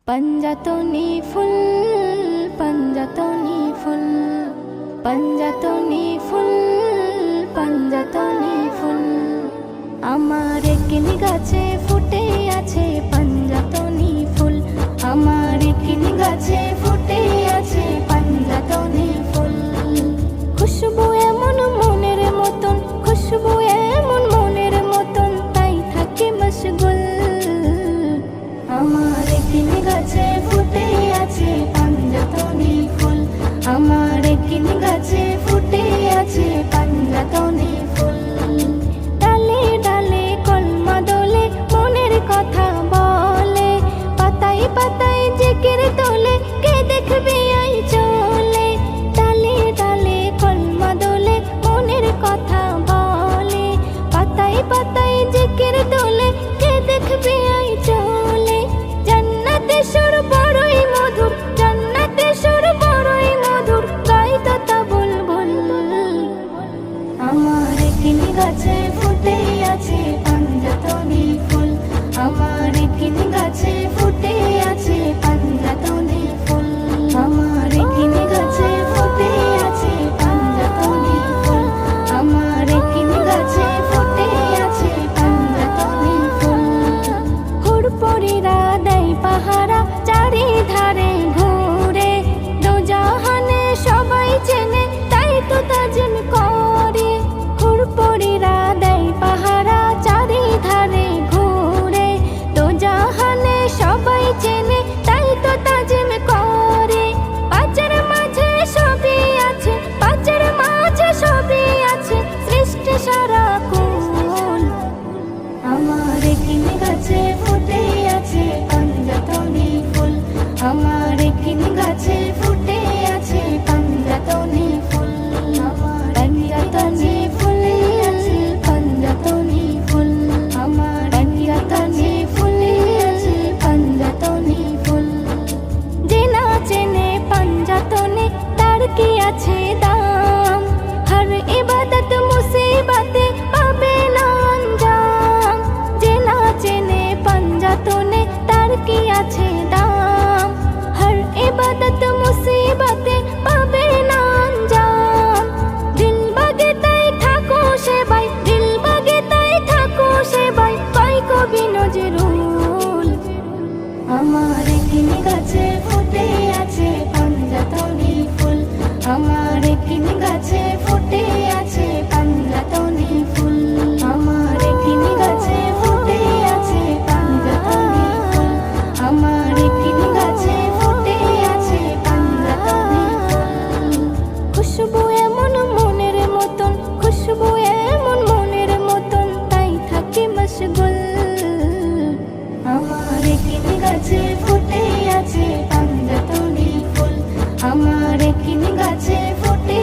पंजातनी full पंजातनी full पंजातनी full पंजातनी full आमार किन गाছে ফুটে আছে पंजातनी फुल आमार किन गाছে ফুটে আছে पंजातनी फुल खुशबू एमन मनेर मतन खुशबू एमन मनेर मतन ताई थाके मशगुल आमार किन गाছে ফুটে আছে पंजातनी फुल आमार किन गाছে ফুটে আছে पंजातनी फुल डाले डाले कलमा दोले मनेर कथा बोले पाताय पाताय जिकिर तोले के देखबे आई चले डाले डाले कलमा दोले मनेर कथा बोले पाताय पाताय जिकिर तोले के देखबे आई चले जन्नते सुर बड़ई मधुर जन्नते सुर बड़ई मधुर गाई तो बुलबुल आमार किन गाছে ফুটে আছে पंजातनी फुल आमार किन गाছে ফুটে আছে पंजातनी फुल आमार किन गाছে ফুটে আছে पंजातनी फुल आमार किन गाছে ফুটে আছে पंजातनी फुल হুড়পড়িরা দেয় পাহারা চারিধারে ঘুরে দোজাহানে সবাই চেনে তাই তো তাজিম করে হুড়পড়িরা দেয় পাহারা চারিধারে ঘুরে দোজাহানে সবাই চেনে তাই তো তাজিম করে পাঁচের মাঝে সবই আছে পাঁচের মাঝে সবই আছে সৃষ্টি সারা কুল आमार किन गाছে ফুটে আছে पंजातनी फुल आमार किन गाছে ফুটে আছে पंजातनी फुल पंजातनी फुल আছে पंजातनी फुल आमार पंजातनी फुल আছে पंजातनी फुल যে না চেনে पंजातनी তার কি আছে দাম हर इबादत मुसीबते पाবে না अंजाम যে না চেনে पंजातनी তার কি আছে দাম हर इबादत मुसीबते पाবে না अंजाम दिल बागे তাই থাকো সেবাই দিল বাগে তাই থাকো সেবাই পাই কবি নজরুল आमार किन गाছে ফুটে আছে पंजातनी फुल आमार किन गाছে ফুটে আছে पंजातनी फुल आमार किन गाছে ফুটে আছে पंजातनी फुल आमार किन गाছে ফুটে আছে पंजातनी फुल खुशबू एमन मनेर मतन खुशबू एमन मनेर मतन ताई थाके मशगुल आमार किन गाছে ফুটে আছে पंजातनी फुल आमार किन गाছে ফুটে